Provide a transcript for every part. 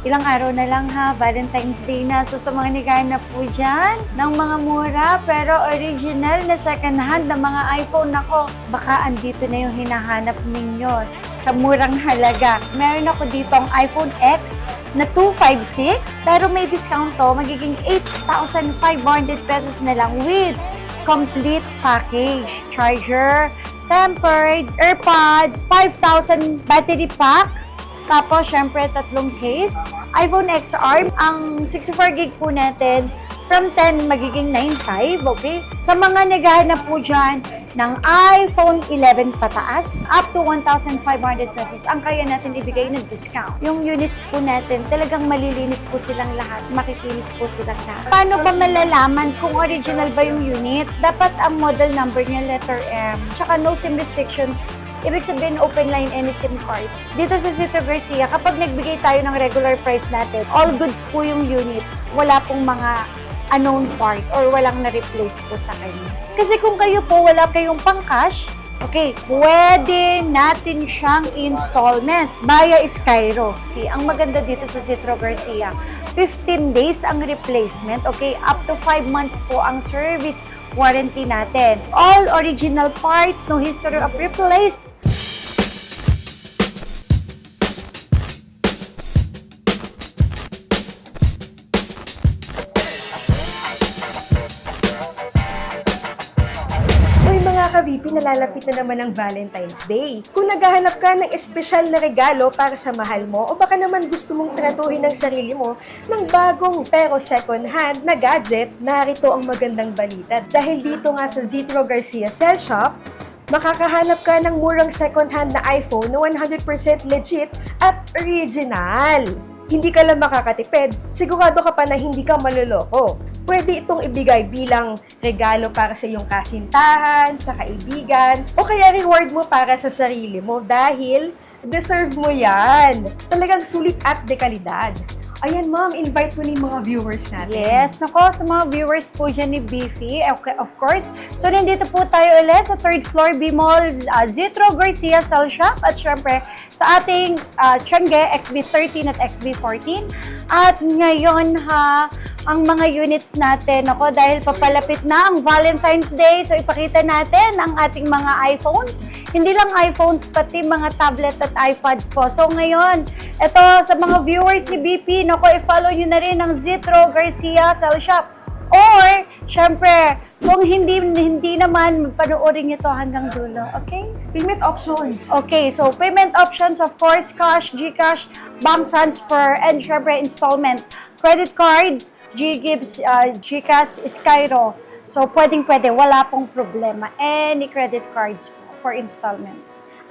Ilang araw na lang ha, Valentine's Day na. So sa mga naghahanap po dyan ng mga mura pero original na second hand na mga iPhone, nako, baka andito na yung hinahanap ninyo sa murang halaga. Meron ako ditong iPhone X na 256 pero may discount to, magiging 8,500 pesos na lang with complete package. Charger, tempered, AirPods, 5,000 battery pack, tapos, syempre, 3 case. iPhone XR, ang 64 gig po natin, from 10 magiging 9.5, okay? Sa mga naghahanap po dyan ng iPhone 11 pataas, up to 1,500 pesos, ang kaya natin ibigay ng discount. Yung units po natin, talagang malilinis po silang lahat, makikinis po silang lahat. Paano ba malalaman kung original ba yung unit? Dapat ang model number niya, letter M, tsaka no SIM restrictions. Ibig sabihin, open line any SIM card. Dito sa Citro Garcia, kapag nagbigay tayo ng regular price natin, all goods po yung unit. Wala pong mga unknown part or walang na-replace po sa kanya. Kasi kung kayo po wala kayong pang-cash, okay, pwede natin siyang installment via Skyro. Okay, ang maganda dito sa Citro Garcia, 15 days ang replacement, okay, up to 5 months po ang service warranty natin. All original parts, no history of replace. Ka-VP, nalalapit na naman ang Valentine's Day. Kung naghahanap ka ng espesyal na regalo para sa mahal mo o baka naman gusto mong tratuhin ang sarili mo ng bagong pero second hand na gadget, narito ang magandang balita. Dahil dito nga sa Citro Garcia Cell Shop, makakahanap ka ng murang second hand na iPhone na 100% legit at original. Hindi ka lang makakatipid, sigurado ka pa na hindi ka maluloko. Pwede itong ibigay bilang regalo para sa iyong kasintahan, sa kaibigan, o kaya reward mo para sa sarili mo dahil deserve mo yan. Talagang sulit at dekalidad. Ayan ma'am, invite mo ni mga viewers natin. Yes, nako, sa mga viewers po dyan ni Beefy, okay, of course. So, nandito po tayo ulit sa 3rd floor B-Mall, Citro Garcia Cell Shop, at syempre sa ating Tiangge XB13 at XB14. At ngayon ha, ang mga units natin, ako, dahil papalapit na ang Valentine's Day, so ipakita natin ang ating mga iPhones. Hindi lang iPhones, pati mga tablet at iPads po. So ngayon, ito sa mga viewers ni BP, nako, i-follow nyo na rin ang Citro Garcia Cell Shop. Or, syempre, kung hindi naman, panoorin nyo to hanggang dulo, okay? Payment options. Okay, so payment options, of course, cash, GCash, bank transfer, and syempre installment. Credit cards, GGives, GCash, Skyro. So, pwedeng-pwede, wala pong problema. Any credit cards for installment.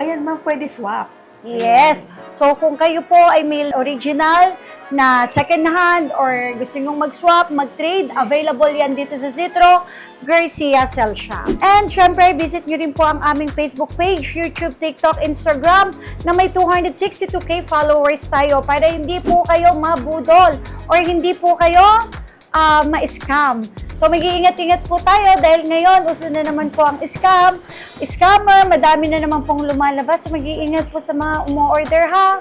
Ayan ma'am, pwede swap. Yes. So, kung kayo po ay may original na second hand or gusto nyong mag-swap, mag-trade, available yan dito sa Citro Garcia Cell Shop. And syempre, visit nyo rin po ang aming Facebook page, YouTube, TikTok, Instagram na may 262k followers tayo para hindi po kayo mabudol or hindi po kayo ma-scam. So, mag-iingat-ingat po tayo dahil ngayon, uso na naman po ang scammer, madami na naman pong lumalabas. So, mag-iingat po sa mga umu-order ha.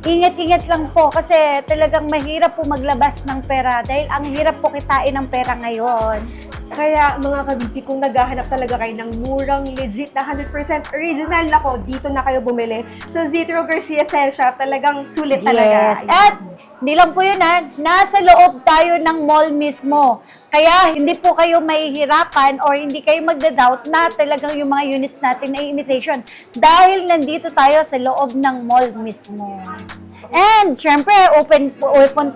Ingat-ingat lang po kasi talagang mahirap po maglabas ng pera dahil ang hirap po kitain ng pera ngayon. Kaya mga ka-VP, kung naghahanap talaga kayo ng murang, legit na 100% original, nako, dito na kayo bumili sa Citro Garcia Cell Shop. Talagang sulit talaga. Yes. At hindi lang po yun ha, nasa loob tayo ng mall mismo. Kaya hindi po kayo mahihirapan or hindi kayo magda-doubt na talagang yung mga units natin ay imitation dahil nandito tayo sa loob ng mall mismo. And syempre, open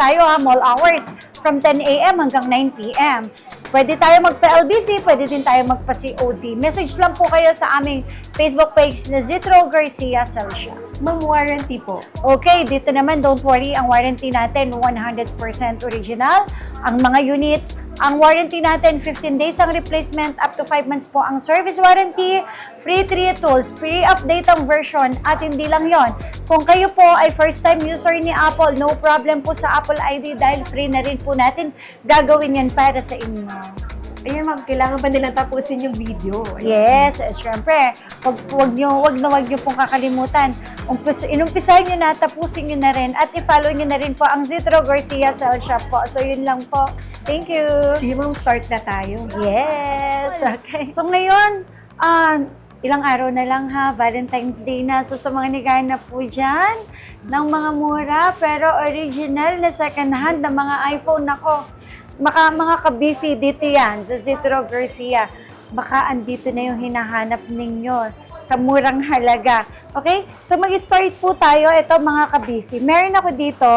tayo ha, mall hours from 10 a.m. hanggang 9 p.m. Pwede tayo magpa-LBC, pwede din tayo magpa-COD. Message lang po kayo sa aming Facebook page na Citro Garcia Cell Shop. Ma'am, warranty po. Okay, dito naman, don't worry, ang warranty natin 100% original. Ang mga units, ang warranty natin 15 days ang replacement, up to 5 months po ang service warranty, free 3 tools, free update ang version, at hindi lang yon. Kung kayo po ay first time user ni Apple, no problem po sa Apple ID dahil free na rin po natin gagawin yan para sa inyo. Ayan ma'am, kailangan ba nilang tapusin yung video? Yes, syempre, wag nyo pong kakalimutan. Inumpisahan nyo na, tapusin nyo na rin, at i-follow nyo na rin po ang Zitro Garcia Cell Shop po. So, yun lang po. Thank you. Sige ma'am, start na tayo. Yes, okay. So, ngayon, ilang araw na lang ha, Valentine's Day na. So, sa mga naghahanap po dyan ng mga mura pero original na second hand na mga iPhone, nako, mga ka-beefy, dito yan sa Zitro Garcia. Baka andito na yung hinahanap ninyo sa murang halaga. Okay? So, mag-start po tayo. Ito mga ka-beefy. Meron ako dito,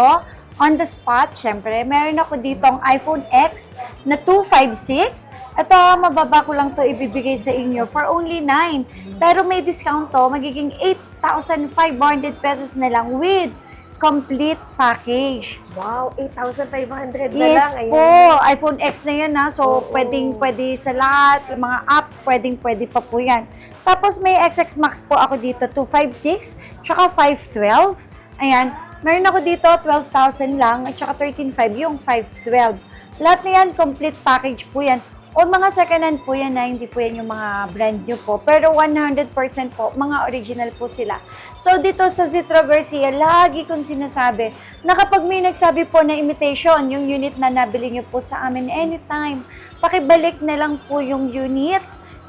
on the spot, syempre. Meron ako dito ang iPhone X na 256. Ito, mababa ko lang to ibibigay sa inyo for only 9. Pero may discount to, magiging 8,500 pesos na lang with complete package. Wow, 8,500 na Yes lang. po, iPhone X na yan ha. So, pwede sa lahat, mga apps, pwede pa po yan. Tapos may XX Max po ako dito, 256, tsaka 512. Ayan, meron ako dito, 12,000 lang, at tsaka 13,500 yung 512. Lahat na yan, complete package po yan. O mga second hand po yan na hindi po yan yung mga brand new po. Pero 100% po, mga original po sila. So dito sa Zitro Garcia, lagi kong sinasabi na kapag may nagsabi po na imitation, yung unit na nabili nyo po sa amin anytime, pakibalik na lang po yung unit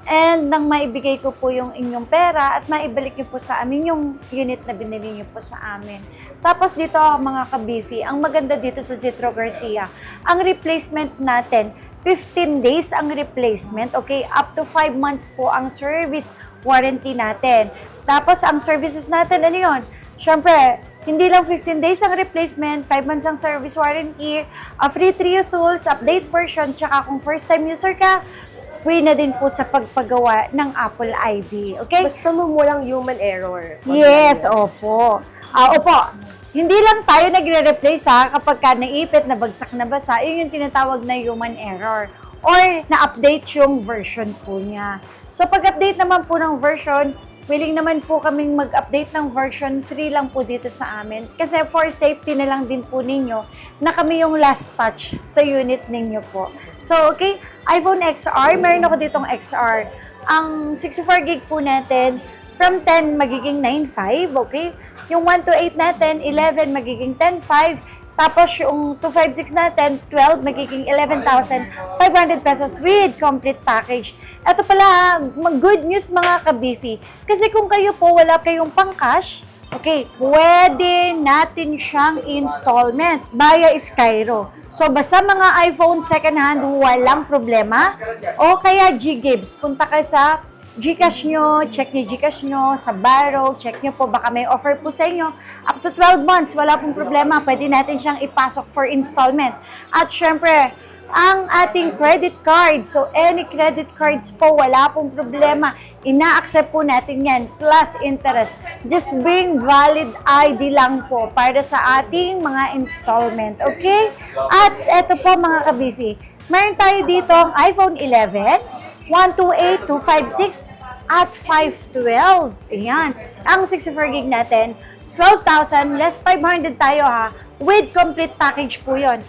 and nang maibigay ko po yung inyong pera at maibalik nyo po sa amin yung unit na binili nyo po sa amin. Tapos dito mga ka-beefy, ang maganda dito sa Zitro Garcia, ang replacement natin, 15 days ang replacement, okay? Up to 5 months po ang service warranty natin. Tapos, ang services natin, ano yun? Siyempre, hindi lang 15 days ang replacement, 5 months ang service warranty, free trio tools, update version, tsaka kung first time user ka, free na din po sa pagpagawa ng Apple ID, okay? Basta mo walang human error. Yes, opo. Opo. Hindi lang tayo nagre-replace ha, kapag ka naipit, nabagsak na basa, yun yung tinatawag na human error. Or na-update yung version po niya. So pag-update naman po ng version, willing naman po kaming mag-update ng version, free lang po dito sa amin. Kasi for safety na lang din po ninyo, na kami yung last touch sa unit ninyo po. So okay, iPhone XR, meron ako ditong XR. Ang 64 gig po natin, from 10 magiging 9.5, okay? Yung 128 natin, 11 magiging 10.5. Tapos yung 256 natin, 12 magiging 11,500 pesos with complete package. Ito pala, good news mga ka-beefy. Kasi kung kayo po wala kayong pang-cash, okay, pwede natin siyang installment via Skyro. So, basta mga iPhone second hand, walang problema. O kaya G-Gibbs, punta ka sa Gcash nyo, check nyo Gcash nyo, sa Barrow, check nyo po, baka may offer po sa inyo. Up to 12 months, wala pong problema, pwede natin siyang ipasok for installment. At syempre, ang ating credit card, so any credit cards po, wala pong problema. Ina-accept po natin yan, plus interest. Just bring valid ID lang po para sa ating mga installment, okay? At eto po mga ka-beefy, meron tayo dito ang iPhone 11, 128, 256, at 512. Ayan. Ang 64 gig natin, 12,000, less 500 tayo ha, with complete package po yon.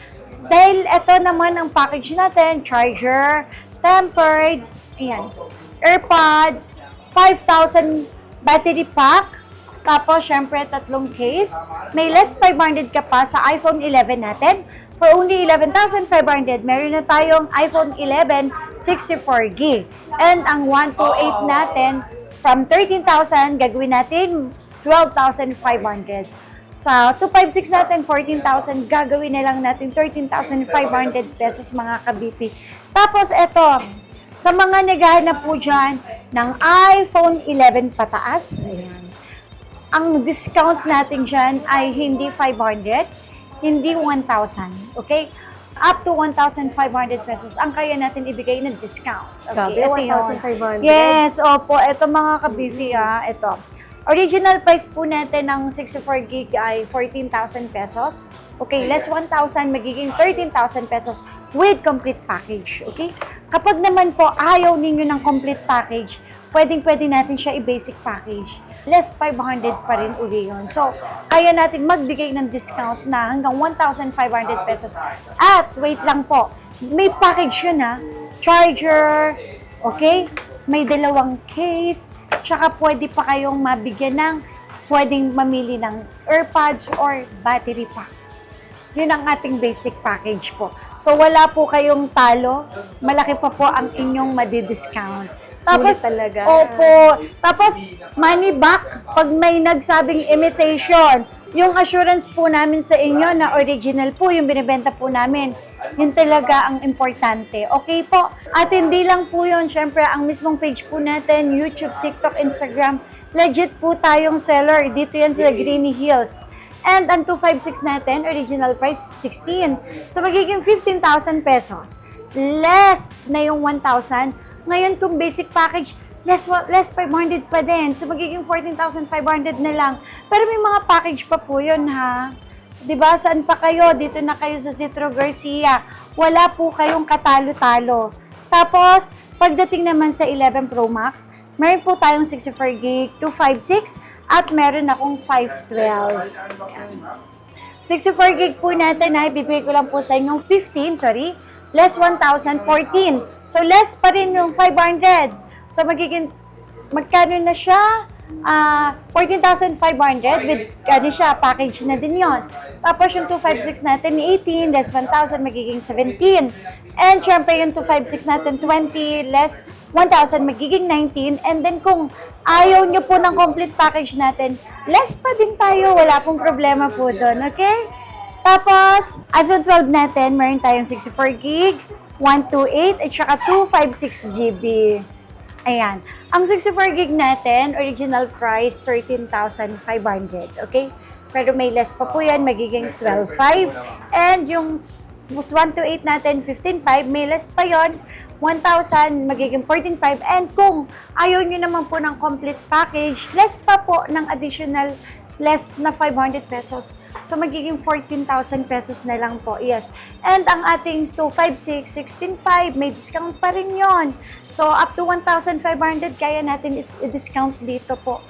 Dahil ito naman ang package natin, charger, tempered, ayan, AirPods, 5,000 battery pack, tapos syempre tatlong case, may less 500 ka pa sa iPhone 11 natin. For only 11,500, meron na tayong iPhone 11 64 gig. And ang 128 natin, from 13,000, gagawin natin 12,500. Sa 256 natin, 14,000, gagawin na lang natin 13,500 pesos mga ka-BP. Tapos ito, sa mga naghahanap po dyan ng iPhone 11 pataas, ayan, ang discount natin dyan ay hindi 500, hindi 1,000, okay? Up to 1,500 pesos ang kaya natin ibigay na discount. Okay, Grabe, ito 1,500? yun. Yes, opo. Ito mga ka-beefy ito. Original price po natin ng 64 gig ay 14,000 pesos. Okay, less 1,000, magiging 13,000 pesos with complete package. Okay? Kapag naman po ayaw ninyo ng complete package, pwedeng-pwede natin siya i-basic package. Less 500 pa rin uli yun. So, kaya natin magbigay ng discount na hanggang 1,500 pesos. At, wait lang po, may package yun charger, okay? May dalawang case, tsaka pwede pa kayong mabigyan ng, pwedeng mamili ng earpods or battery pack. Yun ang ating basic package po. So, wala po kayong talo. Malaki pa po ang inyong madi-discount. Sulit talaga. Opo. Tapos, money back pag may nagsabing imitation. Yung assurance po namin sa inyo na original po, yung binibenta po namin, yun talaga ang importante. Okay po? At hindi lang po yun. Siyempre, ang mismong page po natin, YouTube, TikTok, Instagram, legit po tayong seller. Dito yan sa Greeny Hills. And ang 256 natin, original price, 16. So, magiging 15,000 pesos. Less na yung 1,000. Ngayon, kung basic package, less 500 pa din. So, magiging 14,500 na lang. Pero may mga package pa po yun, ha? Diba? Saan pa kayo? Dito na kayo sa Citro Garcia. Wala po kayong katalo-talo. Tapos, pagdating naman sa 11 Pro Max, meron po tayong 64 gig, 256, at meron akong 512. 64 gig po natin, ha? Ibibigay ko lang po sa inyong 15, less 1,014. So, less pa rin yung 500. So, magkano na siya? 14,500 with, package na din yon. Tapos, yung 256 natin, 18, less 1,000, magiging 17. And, syempre, yung 256 natin, 20, less 1,000, magiging 19. And then, kung ayaw nyo po ng complete package natin, less pa din tayo. Wala pong problema po doon, okay? Tapos, iPhone 12 natin, meron tayong 64 gig, 128, at saka 256 GB. Ayan. Ang 64 gig natin, original price, 13,500. Okay? Pero may less pa po yan, magiging 12,500. And yung 128 natin, 15,500, may less pa yon, 1,000, magiging 14,500. And kung ayaw nyo naman po ng complete package, less pa po ng additional less na 500 pesos. So, magiging 14,000 pesos na lang po. Yes. And ang ating 256, 16,500, may discount pa rin yon. So, up to 1,500, kaya natin i-discount dito po.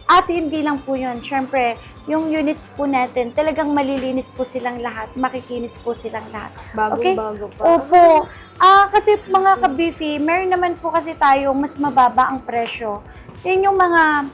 At hindi lang po yun. Siyempre, yung units po natin, talagang malilinis po silang lahat. Makikinis po silang lahat. Bagong-bago pa. Opo. Kasi mga ka-beefy, meron naman po kasi tayo mas mababa ang presyo. Yun yung mga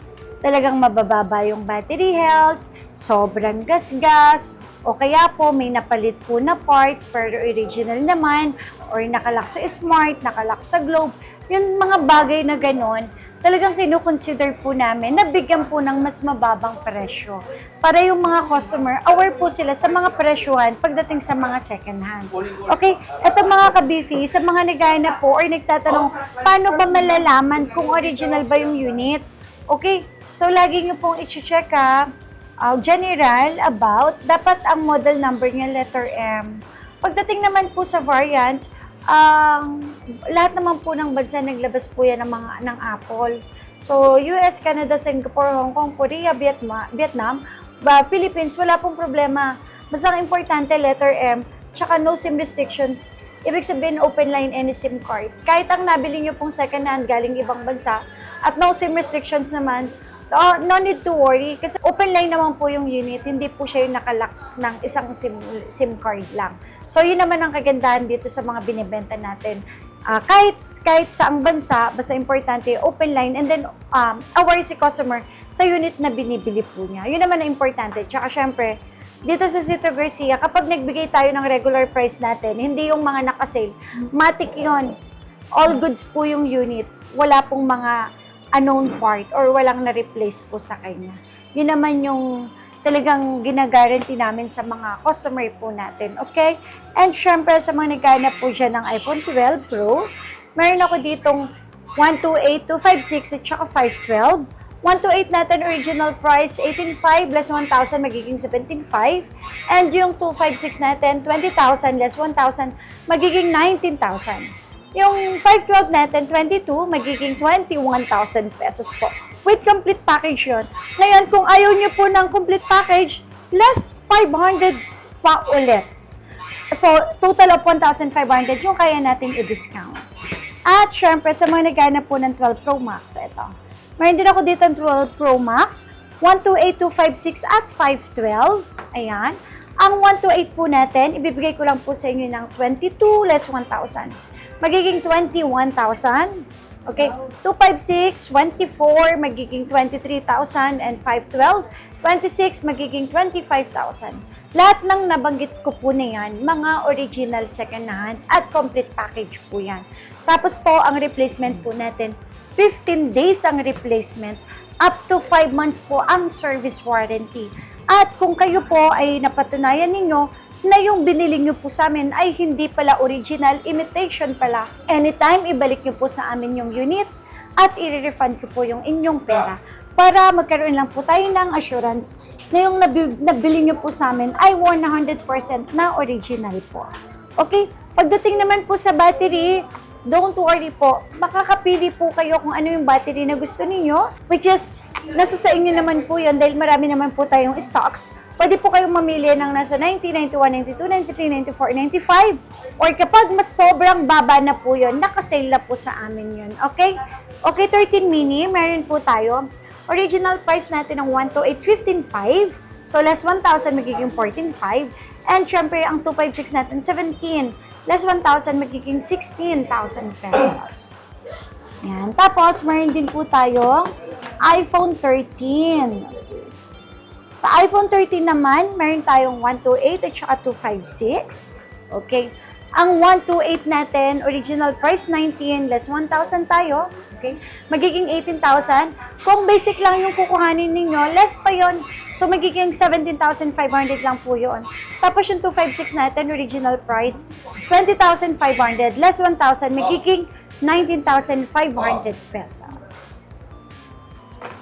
talagang mabababa yung battery health, sobrang gas-gas, o kaya po may napalit po na parts pero original naman, or nakalak sa Smart, nakalak sa Globe. Yung mga bagay na ganon, talagang kinukonsider po namin na bigyan po ng mas mababang presyo. Para yung mga customer, aware po sila sa mga presyuhan pagdating sa mga second hand. Okay, eto mga ka-beefy, sa mga naghahanap po or nagtatanong, paano ba malalaman kung original ba yung unit? Okay, so lagi nyo pong i-check general about, dapat ang model number niya letter M. Pagdating naman po sa variant, lahat naman po ng bansa naglabas po yan ng Apple. So, US, Canada, Singapore, Hong Kong, Korea, Vietnam, Philippines, wala pong problema. Basta ang importante, letter M, tsaka no SIM restrictions. Ibig sabihin, open line any SIM card. Kahit ang nabili nyo pong second hand galing ibang bansa, at no SIM restrictions naman, no need to worry kasi open line naman po yung unit, hindi po siya yung nakalock ng isang SIM card lang. So, yun naman ang kagandahan dito sa mga binibenta natin. Kahit saang bansa, basta importante, open line, and then aware si customer sa unit na binibili po niya. Yun naman ang importante. Tsaka syempre, dito sa Citro Garcia, kapag nagbigay tayo ng regular price natin, hindi yung mga nakasale, matik yun. All goods po yung unit. Wala pong mga unknown part or walang na-replace po sa kanya. Yun naman yung talagang gina-guarantee namin sa mga customer po natin. Okay? And syempre, sa mga naghanap po dyan ng iPhone 12 Pro, meron ako ditong 128, 256 at saka 512. 128 natin original price, 18,500 less 1,000 magiging 17,500. And yung 256 natin, 20,000 less 1,000 magiging 19,000. Yung 512 natin, 22, magiging 21,000 pesos po. With complete package yun. Ngayon, kung ayaw nyo po ng complete package, less 500 pa ulit. So, total of 1,500 yung kaya natin i-discount. At syempre, sa mga naghanap po ng 12 Pro Max, ito. Mayroon din ako dito ng 12 Pro Max, 128, 256 at 512. Ayan. Ang 128 po natin, ibibigay ko lang po sa inyo ng 22 less 1,000. magiging 21,000. Okay, 256, 24, magiging 23,000, and 512, 26, magiging 25,000. Lahat ng nabanggit ko po na yan, mga original second hand at complete package po yan. Tapos po, ang replacement po natin, 15 days ang replacement, up to 5 months po ang service warranty. At kung kayo po ay napatunayan ninyo na yung binili nyo po sa amin ay hindi pala original, imitation pala, anytime ibalik nyo po sa amin yung unit at i-refund ko po yung inyong pera para magkaroon lang po tayo ng assurance na yung nabili nyo po sa amin ay 100% na original po. Okay? Pagdating naman po sa battery, don't worry po, makakapili po kayo kung ano yung battery na gusto niyo, which is nasa sa inyo naman po yun dahil marami naman po tayong stocks. Pwede po kayong mamili ng nasa 90, 91, 92, 93, 94, 95. Or kapag mas sobrang baba na po yun, nakasale na po sa amin yun. Okay? Okay, 13 mini, meron po tayo. Original price natin ng 128, 15,500. So, less 1,000 magiging 14,500. And syempre, ang 256 natin, 17. Less 1,000 magiging 16,000 pesos. Yan. Tapos, meron din po tayong iPhone 13. Sa iPhone 13 naman, meron tayong 128 at saka 256. Okay. Ang 128 natin, original price 19, less 1,000 tayo. Okay. Magiging 18,000. Kung basic lang yung kukuhanin ninyo, less pa yon. So, magiging 17,500 lang po yun. Tapos yung 256 natin, original price, 20,500, less 1,000, magiging 19,500 pesos.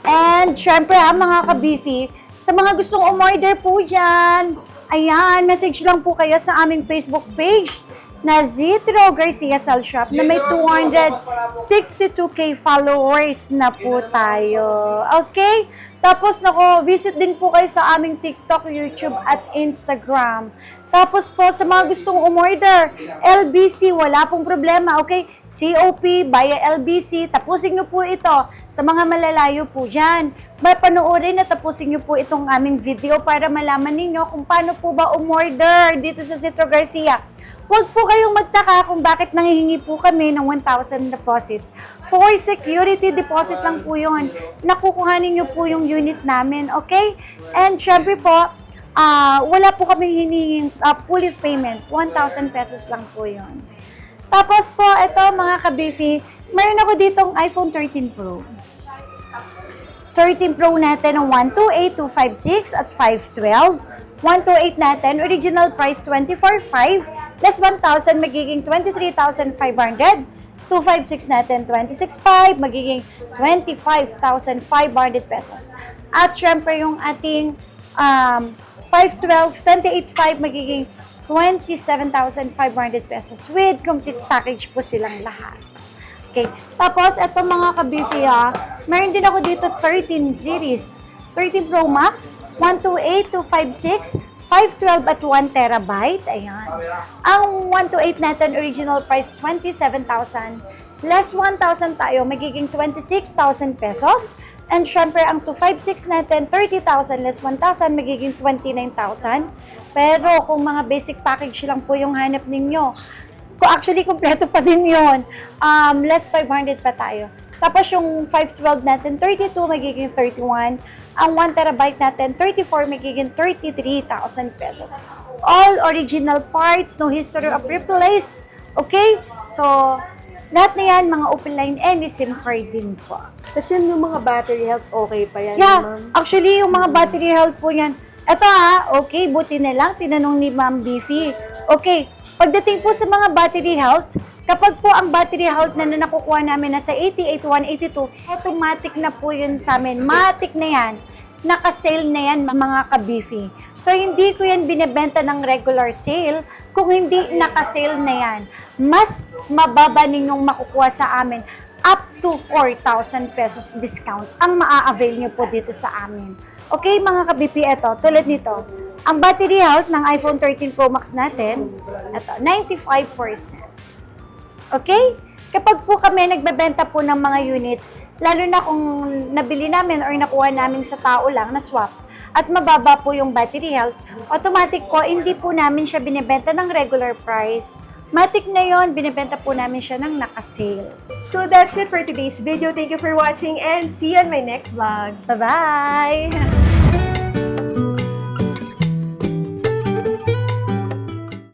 And, syempre mga ka-beefy, sa mga gustong umorder po dyan, ayan, message lang po kayo sa aming Facebook page na Zitro Garcia Cell Shop na may 262k followers na po tayo. Okay? Tapos visit din po kayo sa aming TikTok, YouTube at Instagram. Tapos po sa mga gustong umorder, LBC, wala pong problema, okay? COP via LBC, tapusin nyo po ito sa mga malalayo po dyan. Mapanoorin at tapusin nyo po itong aming video para malaman ninyo kung paano po ba umorder dito sa Zitro Garcia. Huwag po kayong magtaka kung bakit nangihingi po kami ng 1,000 deposit. For security deposit lang po yun. Nakukuhanin nyo po yung unit namin, okay? And syempre po, wala po kami hinihing fully payment. 1,000 pesos lang po yun. Tapos po, ito mga ka-beefy, mayroon ako ditong iPhone 13 Pro. 13 Pro natin ng 128, 256 at 512. 128 natin, original price 24,500, less 1,000 magiging 23,500. 256 natin, 26,500, magiging 25,500 pesos. At syempre yung ating 512, 28,500 magiging 27,500 pesos with complete package po silang lahat. Okay. Tapos, ito mga ka-beefy meron din ako dito 13 series. 13 Pro Max, 128, 256, 512 at 1 terabyte. Ayan. Ang 128 natin, original price 27,000. Less 1,000 tayo, magiging 26,000 pesos. And syempre, ang 256 natin, 30,000 less 1,000, magiging 29,000. Pero kung mga basic package lang po yung hanap ninyo, actually, kompleto pa din yun. Less 500 pa tayo. Tapos yung 512 natin, 32, magiging 31. Ang 1 terabyte natin, 34, magiging 33,000 pesos. All original parts, no history of replace. Okay? So, lahat na yan, mga open line and SIM card din po. Tapos yung mga battery health, okay pa yan, Yeah, ma'am? actually, yung mga battery health po yan, eto okay, buti na lang, tinanong ni Ma'am Beefy. Okay, pagdating po sa mga battery health, kapag po ang battery health na nakukuha namin nasa 88, 182, automatic na po yun sa amin. Matic na yan. Naka-sale na yan, mga ka-beefy. So, hindi ko yan binibenta ng regular sale kung hindi naka-sale na yan. Mas mababa ninyong makukuha sa amin. Up to 4,000 pesos discount ang maa-avail nyo po dito sa amin. Okay, mga ka-beefy, eto, tulad nito. Ang battery health ng iPhone 13 Pro Max natin, eto, 95%. Okay? Kapag po kami nagbebenta po ng mga units, lalo na kung nabili namin or nakuha namin sa tao lang na swap, at mababa po yung battery health, automatic po, hindi po namin siya binibenta ng regular price. Matic na yon, binibenta po namin siya ng naka-sale. So that's it for today's video. Thank you for watching and see you on my next vlog. Bye-bye!